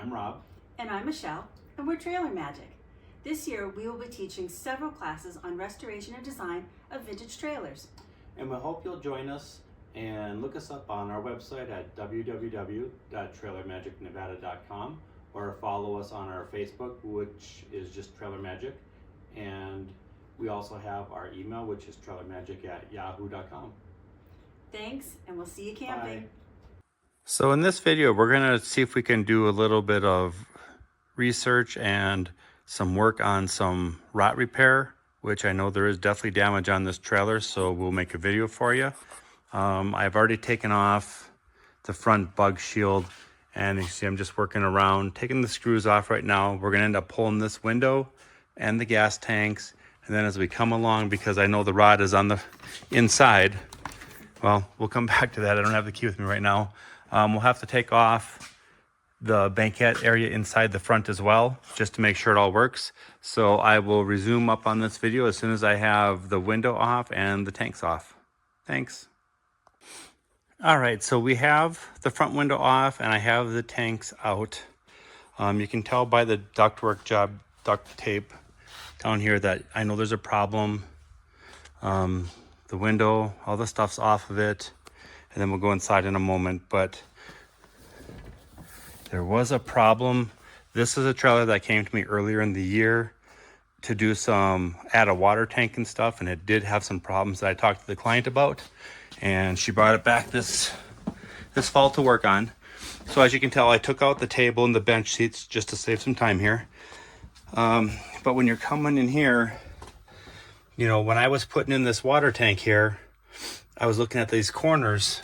I'm Rob. And I'm Michelle, and we're Trailer Magic. This year we will be teaching several classes on restoration and design of vintage trailers. And we hope you'll join us and look us up on our website at www.trailermagicnevada.com or follow us on our Facebook, which is just Trailer Magic. And we also have our email, which is trailermagic@yahoo.com. Thanks, and we'll see you camping. Bye. So in this video, we're going to see if we can do a little bit of research and some work on some rot repair, which I know there is definitely damage on this trailer, so we'll make a video for you. I've already taken off the front bug shield, and you see I'm just working around, taking the screws off right now. We're going to end up pulling this window and the gas tanks, and then as we come along, because I know the rod is on the inside, well, we'll come back to that. I don't have the key with me right now. We'll have to take off the banquette area inside the front as well, just to make sure it all works. So I will resume up on this video as soon as I have the window off and the tanks off. Thanks. All right, so we have the front window off and I have the tanks out. You can tell by the duct tape down here that I know there's a problem. The window, all the stuff's off of it. And then we'll go inside in a moment, but there was a problem. This is a trailer that came to me earlier in the year to do add a water tank and stuff, and it did have some problems that I talked to the client about, and she brought it back this fall to work on. So as you can tell, I took out the table and the bench seats just to save some time here. But when you're coming in here, you know, when I was putting in this water tank here, I was looking at these corners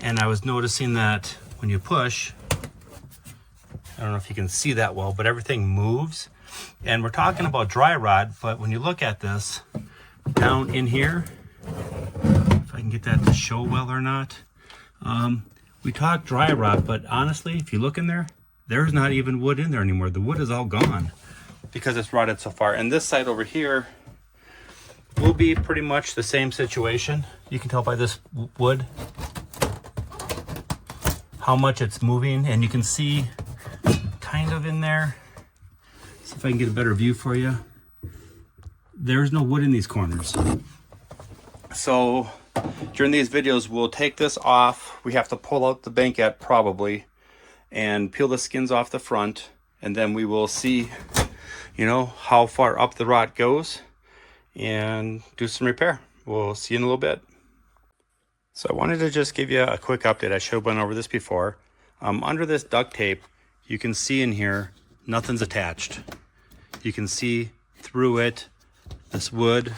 and I was noticing that when you push, I don't know if you can see that well, but everything moves. And we're talking about dry rot, but when you look at this down in here, if I can get that to show well or not, we talk dry rot, but honestly, if you look in there, there's not even wood in there anymore. The wood is all gone because it's rotted so far. And this side over here will be pretty much the same situation. You can tell by this wood how much it's moving, and you can see kind of in there. See if I can get a better view for you. There's no wood in these corners. So during these videos, we'll take this off. We have to pull out the banquette probably and peel the skins off the front, and then we will see, you know, how far up the rot goes and do some repair. We'll see you in a little bit. So I wanted to just give you a quick update. I should have went over this before. Under this duct tape, you can see in here, nothing's attached. You can see through it, this wood,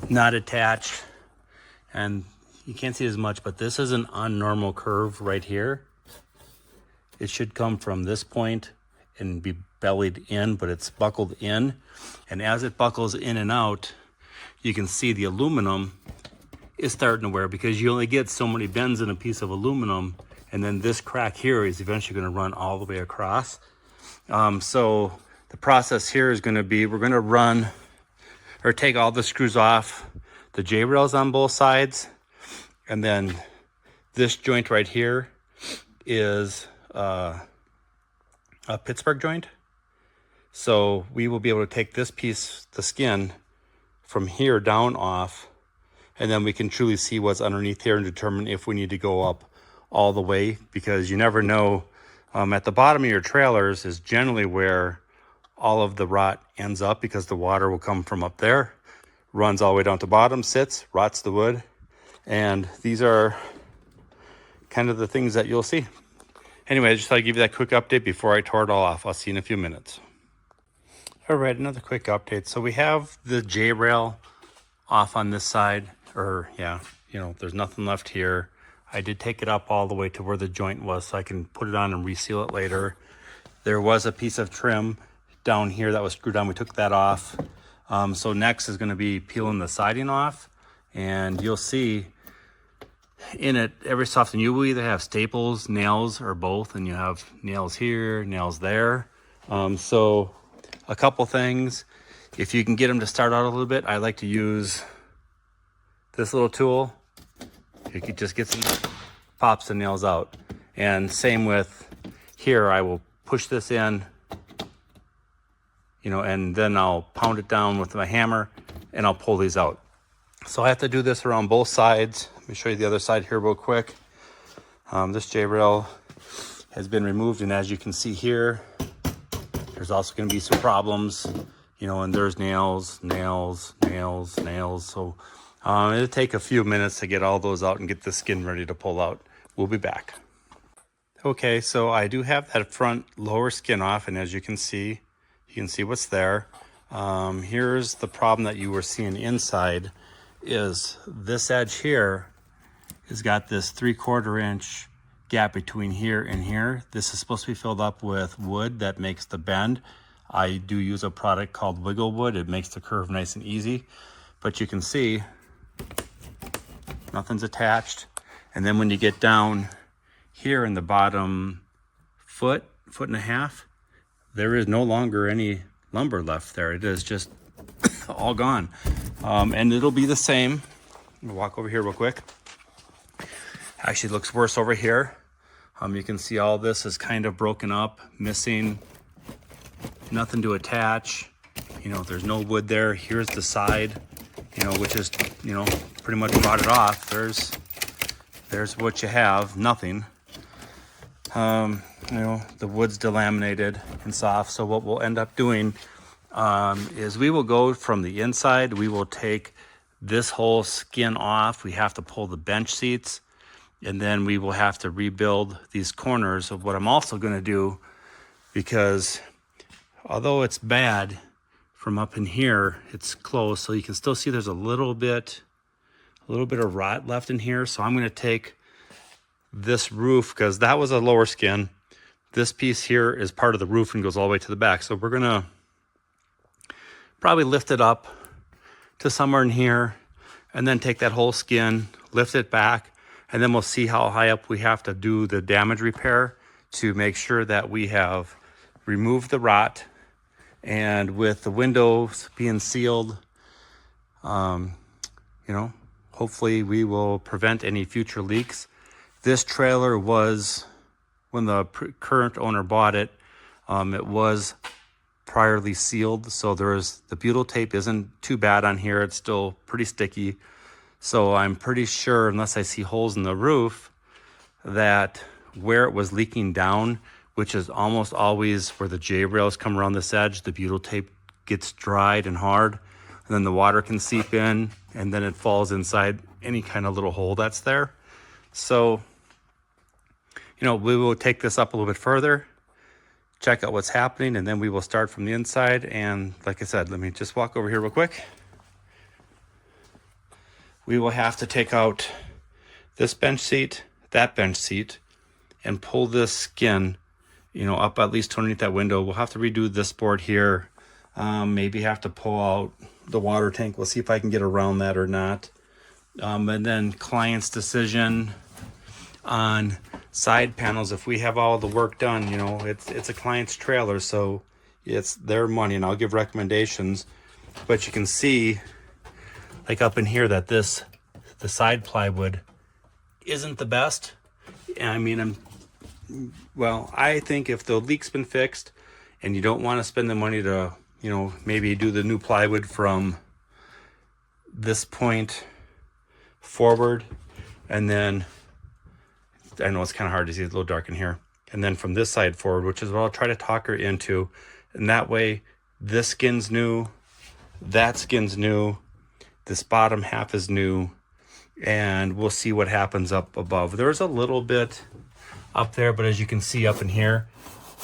not attached. And you can't see as much, but this is an unnormal curve right here. It should come from this point and be bellied in, but it's buckled in. And as it buckles in and out, you can see the aluminum is starting to wear, because you only get so many bends in a piece of aluminum, and then this crack here is eventually going to run all the way across. So the process here is going to be, we're going to run or take all the screws off the J-rails on both sides, and then this joint right here is a Pittsburgh joint. So we will be able to take this piece, the skin, from here down off, and then we can truly see what's underneath here and determine if we need to go up all the way, because you never know. At the bottom of your trailers is generally where all of the rot ends up, because the water will come from up there, runs all the way down to bottom, sits, rots the wood. And these are kind of the things that you'll see. Anyway, I just thought I'd give you that quick update before I tore it all off. I'll see you in a few minutes. All right, another quick update. So we have the J-rail off on this side, or yeah, you know, there's nothing left here. I did take it up all the way to where the joint was so I can put it on and reseal it later. There was a piece of trim down here that was screwed on. We took that off. So next is going to be peeling the siding off, and you'll see in it every so often you will either have staples, nails, or both, and you have nails here, nails there. So a couple things, if you can get them to start out a little bit, I like to use this little tool. You can just get some, pops the nails out. And same with here, I will push this in, you know, and then I'll pound it down with my hammer and I'll pull these out. So I have to do this around both sides. Let me show you the other side here real quick. This J-rail has been removed, and as you can see here, there's also going to be some problems, you know, and there's nails. So it'll take a few minutes to get all those out and get the skin ready to pull out. We'll be back. Okay, so I do have that front lower skin off, and as you can see what's there. Here's the problem that you were seeing inside, is this edge here has got this 3/4 inch gap between here and here. This is supposed to be filled up with wood that makes the bend. I do use a product called Wiggle Wood. It makes the curve nice and easy, but you can see nothing's attached. And then when you get down here in the bottom foot and a half, there is no longer any lumber left there. It is just all gone. And it'll be the same. I'm gonna walk over here real quick. Actually looks worse over here. You can see all this is kind of broken up, missing, nothing to attach. You know, there's no wood there. Here's the side, you know, which is, you know, pretty much rotted off. There's what you have, nothing. You know, the wood's delaminated and soft. So what we'll end up doing is we will go from the inside. We will take this whole skin off. We have to pull the bench seats, and then we will have to rebuild these corners. Of what I'm also going to do, because although it's bad from up in here, it's close, so you can still see there's a little bit of rot left in here. So I'm going to take this roof, because that was a lower skin. This piece here is part of the roof and goes all the way to the back. So we're going to probably lift it up to somewhere in here, and then take that whole skin, lift it back, and then we'll see how high up we have to do the damage repair to make sure that we have removed the rot. And with the windows being sealed, you know, hopefully we will prevent any future leaks. This trailer was, when the current owner bought it, it was priorly sealed, so the butyl tape isn't too bad on here. It's still pretty sticky. So I'm pretty sure, unless I see holes in the roof, that where it was leaking down, which is almost always where the J-rails come around this edge, the butyl tape gets dried and hard, and then the water can seep in, and then it falls inside any kind of little hole that's there. So, you know, we will take this up a little bit further, check out what's happening, and then we will start from the inside. And like I said, let me just walk over here real quick. We will have to take out this bench seat, that bench seat, and pull this skin, you know, up at least underneath that window. We'll have to redo this board here. Maybe have to pull out the water tank. We'll see if I can get around that or not. And then client's decision on side panels. If we have all the work done, you know, it's a client's trailer, so it's their money, and I'll give recommendations. But you can see, like up in here, that the side plywood isn't the best. I mean, I think if the leak's been fixed and you don't want to spend the money to, you know, maybe do the new plywood from this point forward, and then I know it's kind of hard to see, it's a little dark in here, and then from this side forward, which is what I'll try to talk her into. And that way, this skin's new, that skin's new, this bottom half is new, and we'll see what happens up above. There's a little bit up there, but as you can see up in here,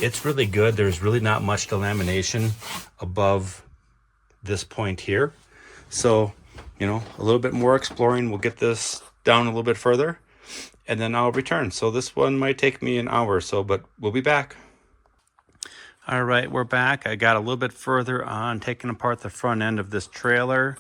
it's really good. There's really not much delamination above this point here. So, you know, a little bit more exploring. We'll get this down a little bit further, and then I'll return. So this one might take me an hour or so, but we'll be back. All right, we're back. I got a little bit further on taking apart the front end of this trailer.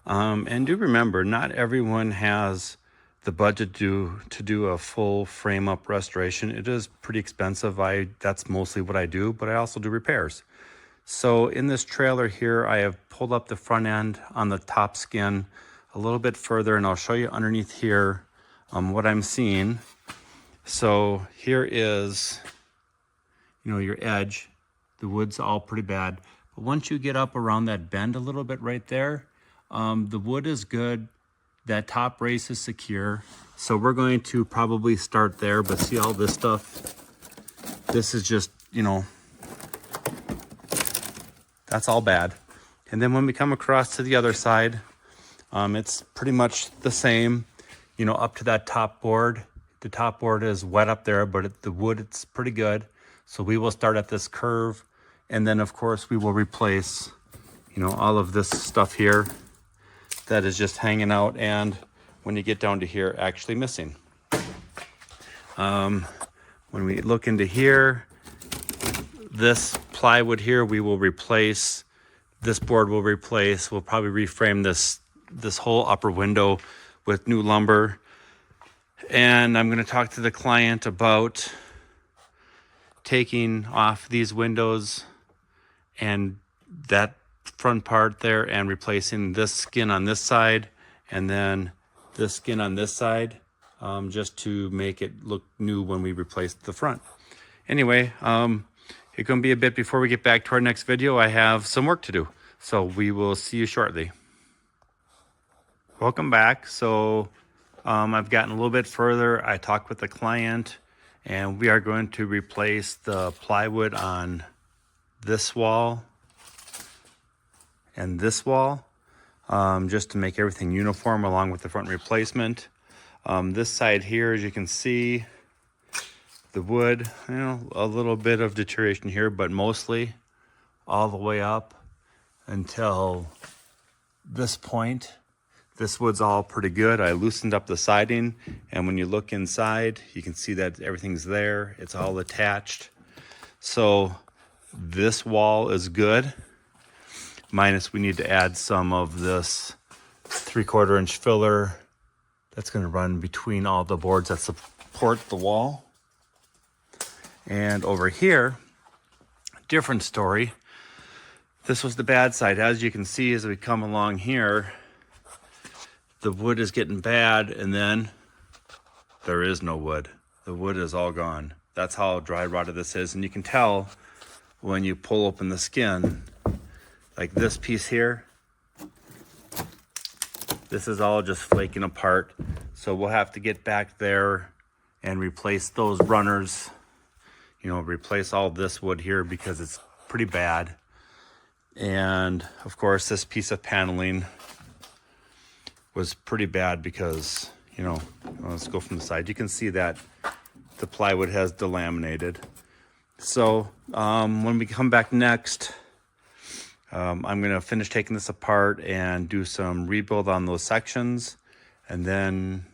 And do remember, not everyone has the budget to do a full frame up restoration. It is pretty expensive. That's mostly what I do, but I also do repairs. So in this trailer here, I have pulled up the front end on the top skin a little bit further, and I'll show you underneath here what I'm seeing. So here is, you know, your edge. The wood's all pretty bad. But once you get up around that bend a little bit right there, the wood is good. That top brace is secure. So we're going to probably start there, but see all this stuff? This is just, you know, that's all bad. And then when we come across to the other side, it's pretty much the same, you know, up to that top board. The top board is wet up there, but the wood, it's pretty good. So we will start at this curve, and then of course we will replace, you know, all of this stuff here that is just hanging out, and when you get down to here, actually missing. When we look into here, this plywood here, we will replace. This board will replace. We'll probably reframe this whole upper window with new lumber. And I'm going to talk to the client about taking off these windows and that front part there and replacing this skin on this side and then this skin on this side, just to make it look new when we replace the front. Anyway, it's going to be a bit before we get back to our next video. I have some work to do, so we will see you shortly. Welcome back. So I've gotten a little bit further. I talked with the client, and we are going to replace the plywood on this wall and this wall, just to make everything uniform along with the front replacement. This side here, as you can see, the wood, you know, a little bit of deterioration here, but mostly all the way up until this point. This wood's all pretty good. I loosened up the siding, and when you look inside, you can see that everything's there. It's all attached. So this wall is good, minus we need to add some of this 3/4 inch filler that's going to run between all the boards that support the wall. And over here, different story. This was the bad side. As you can see, as we come along here, the wood is getting bad, and then there is no wood. The wood is all gone. That's how dry rotted this is. And you can tell when you pull open the skin, like this piece here, this is all just flaking apart. So we'll have to get back there and replace those runners, you know, replace all this wood here because it's pretty bad. And of course, this piece of paneling was pretty bad because, you know, let's go from the side. You can see that the plywood has delaminated. So when we come back next, I'm going to finish taking this apart and do some rebuild on those sections, and then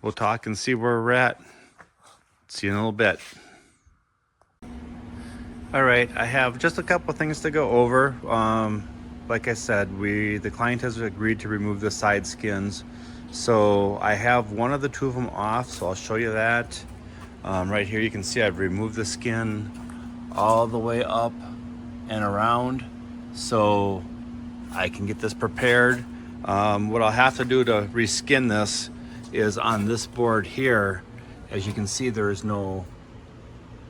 we'll talk and see where we're at. See you in a little bit. All right, I have just a couple things to go over. Like I said, the client has agreed to remove the side skins. So I have one of the two of them off, so I'll show you that. Right here you can see I've removed the skin all the way up and around, so I can get this prepared. What I'll have to do to reskin this is on this board here. As you can see, there is no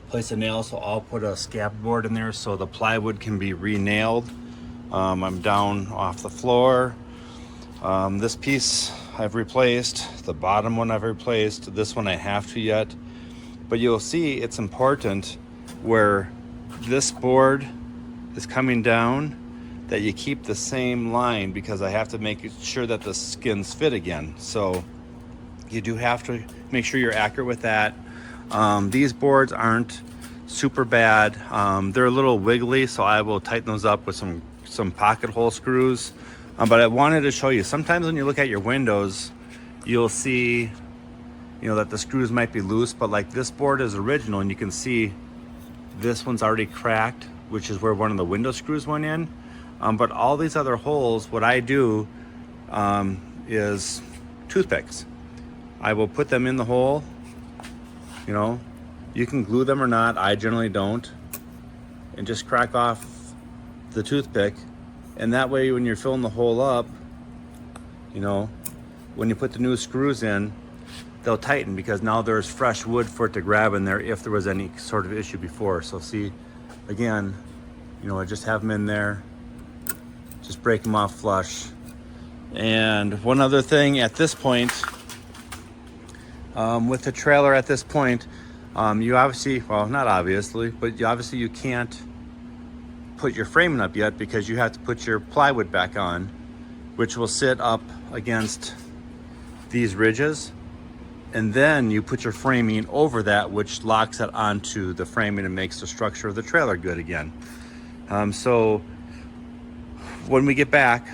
place to nail, so I'll put a scab board in there so the plywood can be re-nailed. I'm down off the floor. This piece I've replaced, the bottom one I've replaced, this one I have to yet. But you'll see it's important where this board is coming down that you keep the same line, because I have to make sure that the skins fit again. So you do have to make sure you're accurate with that. These boards aren't super bad. They're a little wiggly, so I will tighten those up with some pocket hole screws. But I wanted to show you, sometimes when you look at your windows, you'll see, you know, that the screws might be loose, but like this board is original, and you can see this one's already cracked, which is where one of the window screws went in. But all these other holes, what I do is toothpicks. I will put them in the hole. You know, you can glue them or not. I generally don't. And just crack off the toothpick. And that way, when you're filling the hole up, you know, when you put the new screws in, they'll tighten because now there's fresh wood for it to grab in there if there was any sort of issue before. So see, again, you know, I just have them in there, just break them off flush. And one other thing at this point, with the trailer at this point, you obviously, well, not obviously, but you can't put your framing up yet because you have to put your plywood back on, which will sit up against these ridges. And then you put your framing over that, which locks it onto the framing and makes the structure of the trailer good again. So when we get back,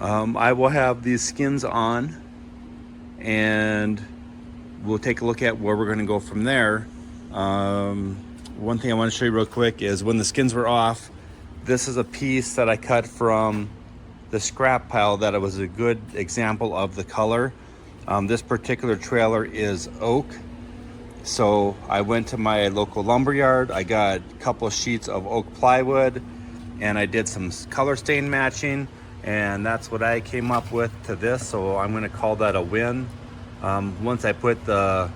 I will have these skins on and we'll take a look at where we're going to go from there. One thing I want to show you real quick is when the skins were off, this is a piece that I cut from the scrap pile that it was a good example of the color. This particular trailer is oak. So I went to my local lumber yard. I got a couple of sheets of oak plywood and I did some color stain matching, and that's what I came up with to this. So I'm gonna call that a win. Once I put the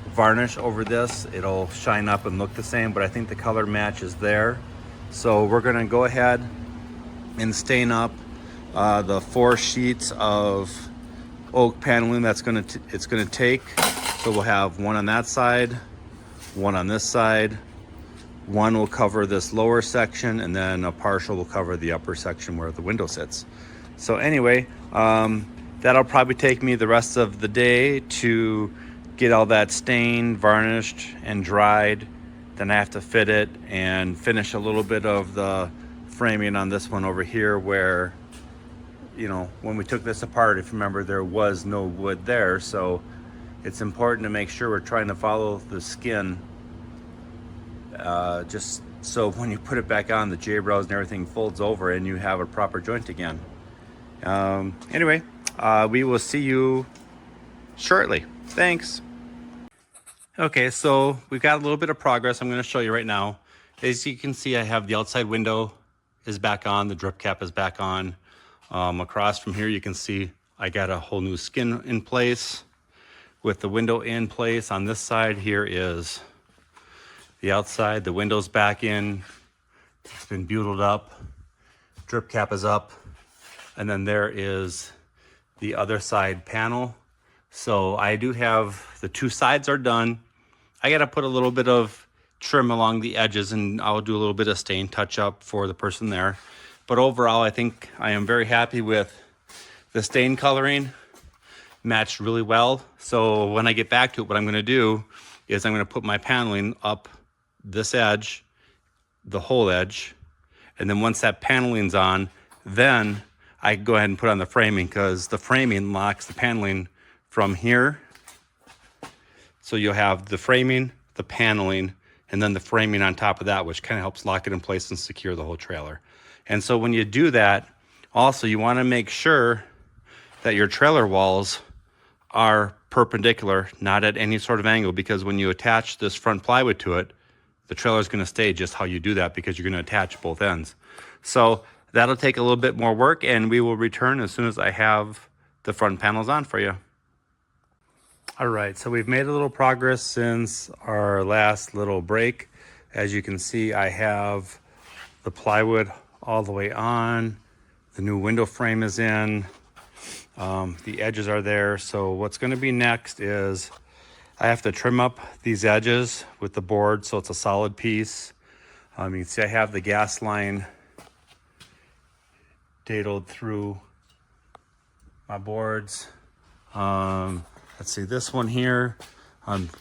varnish over this, it'll shine up and look the same, but I think the color match is there. So we're gonna go ahead and stain up the 4 sheets of oak paneling it's gonna take. So we'll have one on that side, one on this side, one will cover this lower section, and then a partial will cover the upper section where the window sits. So anyway, that'll probably take me the rest of the day to get all that stained, varnished, and dried. Then I have to fit it and finish a little bit of the framing on this one over here where, you know, when we took this apart, if you remember, there was no wood there. So it's important to make sure we're trying to follow the skin, just so when you put it back on, the J-brows and everything folds over and you have a proper joint again. Anyway, we will see you shortly. Thanks. Okay, so we've got a little bit of progress I'm going to show you right now. As you can see, I have the outside window is back on, the drip cap is back on. Across from here, you can see I got a whole new skin in place with the window in place. On this side here is the outside, the window's back in, it's been butylled up, drip cap is up, and then there is the other side panel. So I do have, the 2 sides are done. I gotta put a little bit of trim along the edges, and I'll do a little bit of stain touch up for the person there. But overall, I think I am very happy with the stain coloring. Matched really well. So when I get back to it, what I'm gonna do is I'm gonna put my paneling up this edge, the whole edge, and then once that paneling's on, then I go ahead and put on the framing, because the framing locks the paneling from here. So you'll have the framing, the paneling, and then the framing on top of that, which kind of helps lock it in place and secure the whole trailer. And so when you do that, also you want to make sure that your trailer walls are perpendicular, not at any sort of angle, because when you attach this front plywood to it, the trailer is going to stay just how you do that, because you're going to attach both ends. So that'll take a little bit more work, and we will return as soon as I have the front panels on for you. All right, so we've made a little progress since our last little break. As you can see, I have the plywood all the way on. The new window frame is in. The edges are there. So what's going to be next is I have to trim up these edges with the board so it's a solid piece. You can see I have the gas line dadoed through my boards. Let's see, this one here,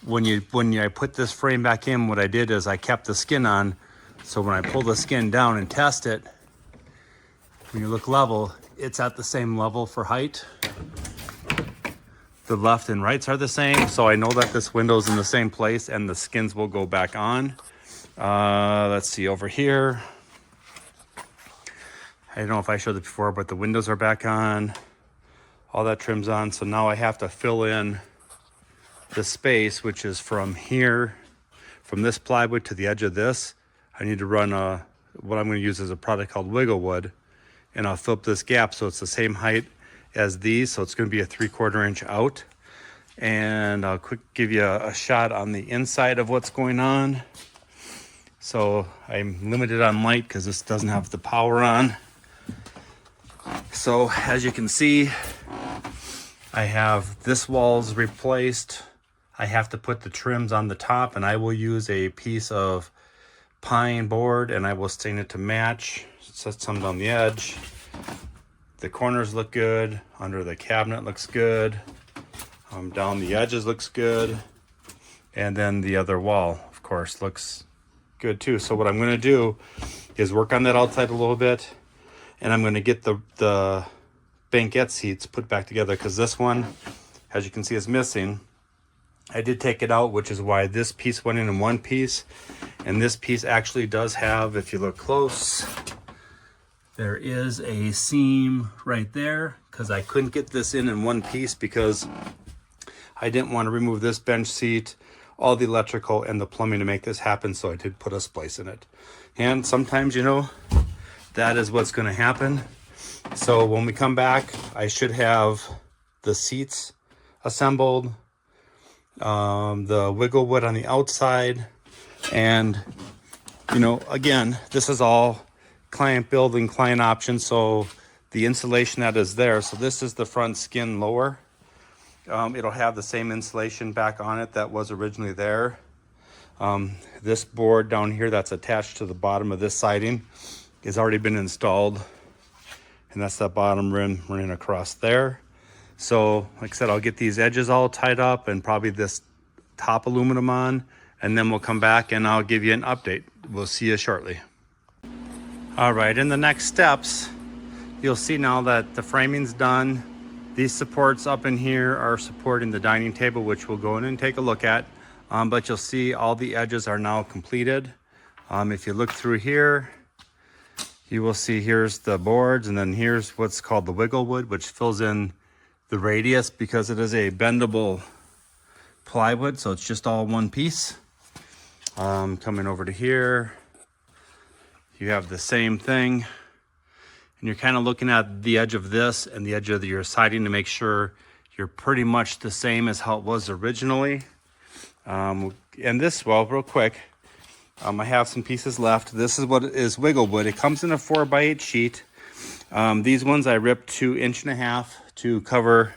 when I put this frame back in, what I did is I kept the skin on, so when I pull the skin down and test it, when you look level, it's at the same level for height. The left and rights are the same, so I know that this window's in the same place and the skins will go back on. Let's see, over here, I don't know if I showed it before, but the windows are back on. All that trim's on, so now I have to fill in the space, which is from here, from this plywood to the edge of this. I need to run what I'm going to use is a product called Wiggle Wood, and I'll fill up this gap so it's the same height as these, so it's going to be a 3/4 inch out. and I'll quick give you a shot on the inside of what's going on. So I'm limited on light because this doesn't have the power on. So as you can see, I have this wall's replaced. I have to put the trims on the top, and I will use a piece of pine board and I will stain it to match. Set some down the edge. The corners look good. Under the cabinet looks good. Down the edges looks good. And then the other wall, of course, looks good too. So what I'm going to do is work on that outside a little bit, and I'm going to get the banquette seats put back together, because this one, as you can see, is missing. I did take it out, which is why this piece went in one piece, and this piece actually does have, if you look close, there is a seam right there, because I couldn't get this in one piece because I didn't want to remove this bench seat, all the electrical and the plumbing to make this happen, so I did put a splice in it. And sometimes, you know, that is what's going to happen. So when we come back, I should have the seats assembled, the wiggle wood on the outside, and, you know, again, this is all client building, client option, so the insulation that is there. So this is the front skin lower. It'll have the same insulation back on it that was originally there. This board down here that's attached to the bottom of this siding has already been installed, and that's that bottom rim running across there. So like I said, I'll get these edges all tied up and probably this top aluminum on, and then we'll come back and I'll give you an update. We'll see you shortly. All right, in the next steps, you'll see now that the framing's done. These supports up in here are supporting the dining table, which we'll go in and take a look at. But you'll see all the edges are now completed. If you look through here, you will see here's the boards, and then here's what's called the wiggle wood, which fills in the radius because it is a bendable plywood, so it's just all one piece. Coming over to here, you have the same thing. And you're kind of looking at the edge of this and the edge of your siding to make sure you're pretty much the same as how it was originally. And this, well, real quick, I have some pieces left. This is what is wiggle wood. It comes in a 4x8 sheet. These ones I ripped 2.5 inches to cover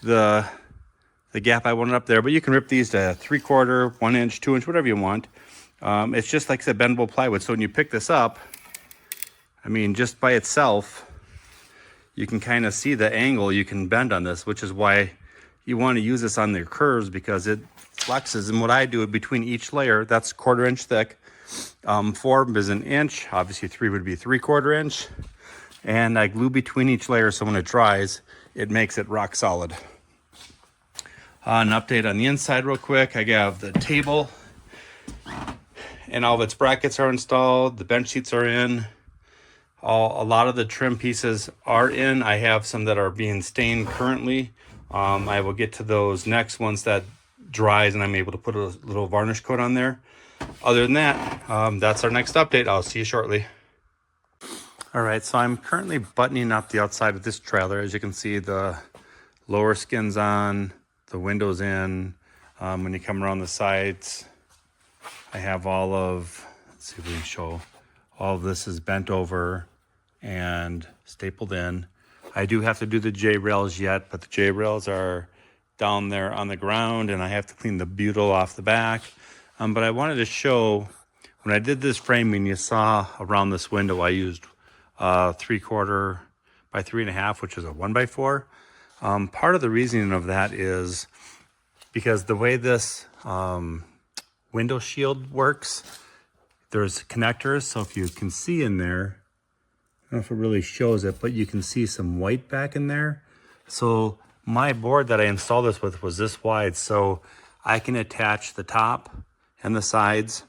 the gap I wanted up there. But you can rip these to 3/4, 1 inch, 2 inch, whatever you want. It's just like I said, bendable plywood. So when you pick this up, I mean, just by itself, you can kind of see the angle you can bend on this, which is why you want to use this on your curves, because it flexes. And what I do between each layer, that's 1/4 inch thick. 4 is 1 inch. Obviously 3 would be 3/4 inch. And I glue between each layer, so when it dries, it makes it rock solid. An update on the inside real quick. I have the table and all of its brackets are installed. The bench seats are in. A lot of the trim pieces are in. I have some that are being stained currently. I will get to those next once that dries and I'm able to put a little varnish coat on there. Other than that, that's our next update. I'll see you shortly. All right, so I'm currently buttoning up the outside of this trailer. As you can see, the lower skin's on, the window's in. When you come around the sides, I have all of, let's see if we can show, all of this is bent over and stapled in. I do have to do the J-rails yet, but the J-rails are down there on the ground and I have to clean the butyl off the back. But I wanted to show, when I did this framing, you saw around this window, I used 3/4 by 3.5, which is a 1x4. Part of the reasoning of that is because the way this window shield works, there's connectors, so if you can see in there, I don't know if it really shows it, but you can see some white back in there. So my board that I installed this with was this wide, so I can attach the top and the sides,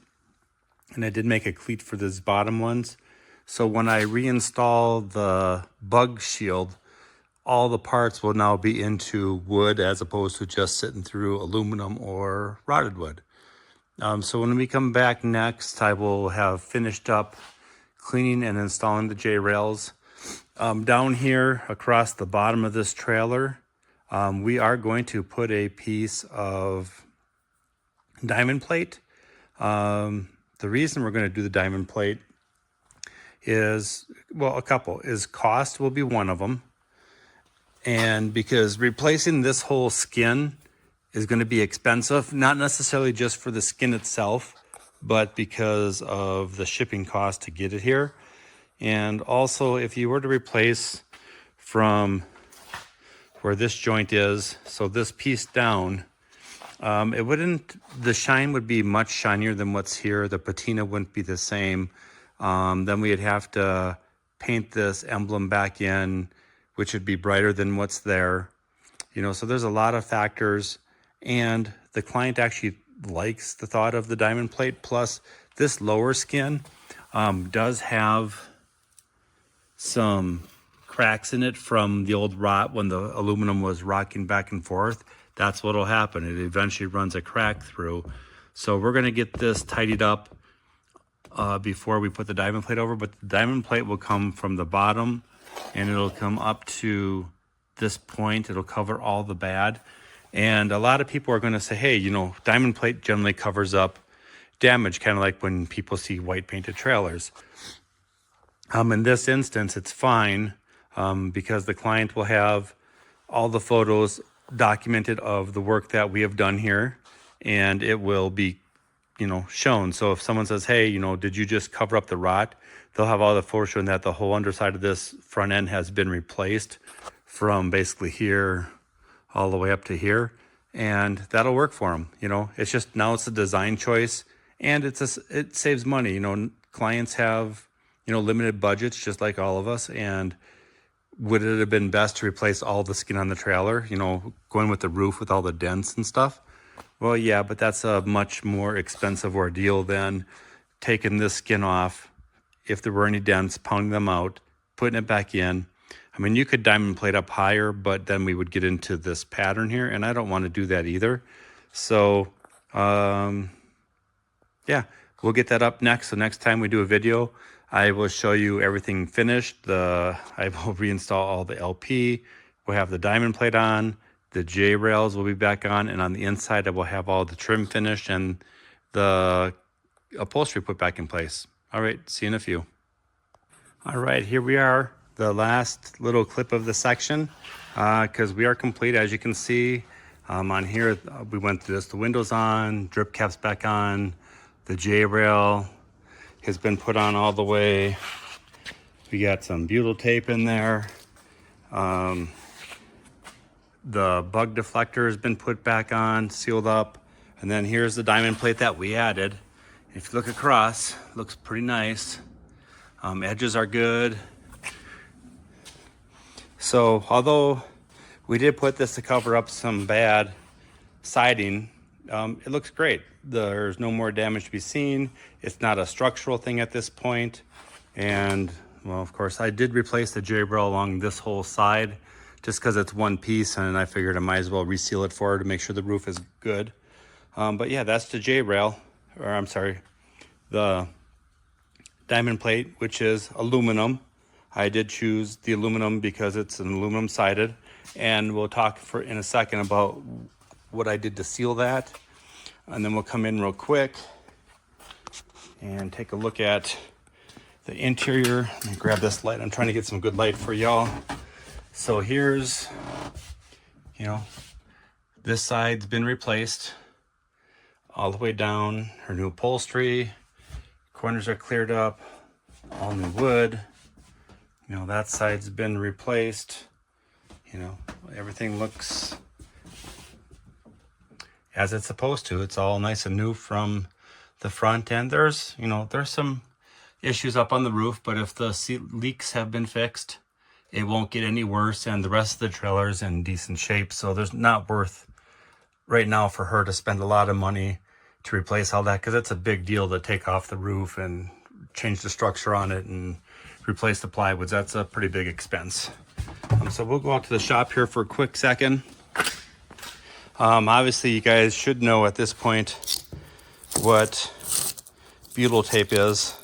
and I did make a cleat for these bottom ones. So when I reinstall the bug shield, all the parts will now be into wood as opposed to just sitting through aluminum or rotted wood. So when we come back next, I will have finished up cleaning and installing the J-rails. Down here across the bottom of this trailer, We are going to put a piece of diamond plate. The reason we're going to do the diamond plate is, well, a couple, is cost will be one of them. And because replacing this whole skin is going to be expensive, not necessarily just for the skin itself, but because of the shipping cost to get it here. And also, if you were to replace from where this joint is, so this piece down, the shine would be much shinier than what's here. The patina wouldn't be the same. Then we'd have to paint this emblem back in, which would be brighter than what's there. You know, so there's a lot of factors, and the client actually likes the thought of the diamond plate. Plus, this lower skin does have some cracks in it from the old rot when the aluminum was rocking back and forth. That's what'll happen. It eventually runs a crack through. So we're gonna get this tidied up before we put the diamond plate over, but the diamond plate will come from the bottom and it'll come up to this point. It'll cover all the bad. And a lot of people are gonna say, hey, you know, diamond plate generally covers up damage, kind of like when people see white painted trailers. In this instance, it's fine because the client will have all the photos documented of the work that we have done here, and it will be, you know, shown. So if someone says, hey, you know, did you just cover up the rot? They'll have all the photos showing that the whole underside of this front end has been replaced from basically here all the way up to here, and that'll work for them. You know, it's just, now it's a design choice, and it saves money. You know, clients have, you know, limited budgets just like all of us, and would it have been best to replace all the skin on the trailer, you know, going with the roof with all the dents and stuff? Well, yeah, but that's a much more expensive ordeal than taking this skin off, if there were any dents, pounding them out, putting it back in. I mean, you could diamond plate up higher, but then we would get into this pattern here, and I don't want to do that either. So, yeah, we'll get that up next. So next time we do a video, I will show you everything finished. I will reinstall all the LP. We'll have the diamond plate on. The J rails will be back on. And on the inside, I will have all the trim finished and the upholstery put back in place. All right, see you in a few. All right, here we are. The last little clip of the section, because we are complete. As you can see on here, we went through this. The windows on, drip caps back on, the J rail has been put on all the way. We got some butyl tape in there. The bug deflector has been put back on, sealed up. And then here's the diamond plate that we added. If you look across, it looks pretty nice. Edges are good. So although we did put this to cover up some bad siding, it looks great. There's no more damage to be seen. It's not a structural thing at this point. And well, of course, I did replace the J-rail along this whole side just because it's one piece, and I figured I might as well reseal it for her to make sure the roof is good. But yeah, that's the J-rail, or I'm sorry, the diamond plate, which is aluminum. I did choose the aluminum because it's an aluminum sided, and we'll talk in a second about what I did to seal that. And then we'll come in real quick and take a look at the interior. Let me grab this light. I'm trying to get some good light for y'all. So here's, you know, this side's been replaced all the way down. Her new upholstery, corners are cleared up, all new wood. You know, that side's been replaced. You know, everything looks as it's supposed to. It's all nice and new from the front end. There's some issues up on the roof, but if the leaks have been fixed, it won't get any worse, and the rest of the trailer is in decent shape. So there's not worth right now for her to spend a lot of money to replace all that, because it's a big deal to take off the roof and change the structure on it and replace the plywoods. That's a pretty big expense. So we'll go out to the shop here for a quick second. Obviously, you guys should know at this point what butyl tape is.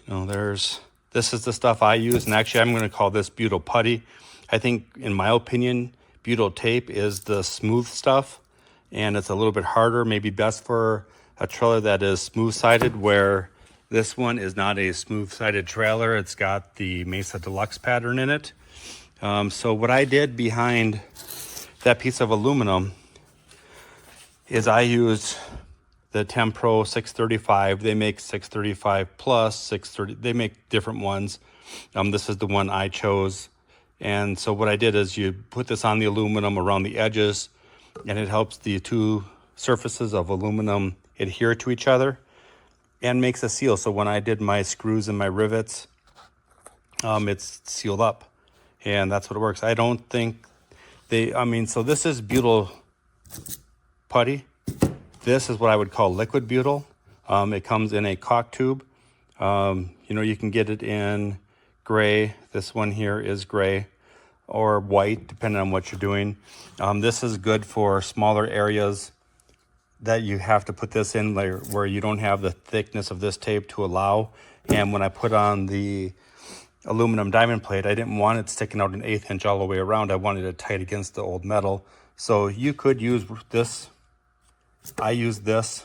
You know, this is the stuff I use, and actually I'm going to call this butyl putty. I think, in my opinion, butyl tape is the smooth stuff, and it's a little bit harder, maybe best for a trailer that is smooth-sided, where this one is not a smooth-sided trailer. It's got the Mesa Deluxe pattern in it. So what I did behind that piece of aluminum is I used the Tempro 635. They make 635 plus, 630. They make different ones. This is the one I chose. And so what I did is you put this on the aluminum around the edges, and it helps the two surfaces of aluminum adhere to each other and makes a seal. So when I did my screws and my rivets, it's sealed up, and that's what it works. I don't think so this is butyl putty. This is what I would call liquid butyl. It comes in a caulk tube. You can get it in gray. This one here is gray or white, depending on what you're doing. This is good for smaller areas that you have to put this in, where you don't have the thickness of this tape to allow. And when I put on the aluminum diamond plate, I didn't want it sticking out an 1/8 inch all the way around. I wanted it tight against the old metal. So you could use this. I use this,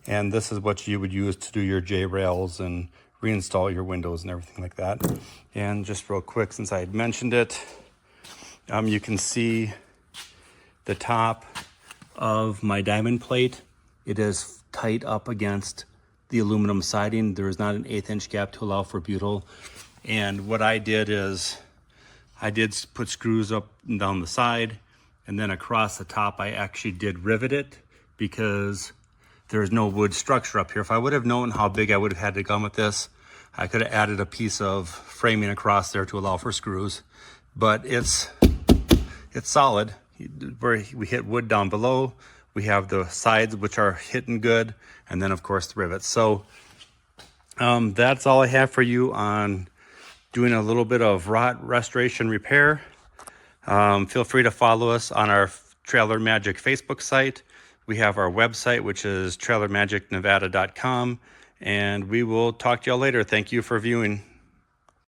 and this is what you would use to do your J-rails and reinstall your windows and everything like that. And just real quick, since I had mentioned it, you can see the top of my diamond plate. It is tight up against the aluminum siding. There is not an 1/8 inch gap to allow for butyl. And what I did is I did put screws up and down the side, and then across the top I actually did rivet it, because there's no wood structure up here. If I would have known how big I would have had to come with this, I could have added a piece of framing across there to allow for screws. But it's solid. Where we hit wood down below, we have the sides which are hitting good, and then of course the rivets. So that's all I have for you on doing a little bit of rot restoration repair. Feel free to follow us on our Trailer Magic Facebook site. We have our website, which is trailermagicnevada.com, and we will talk to y'all later. Thank you for viewing.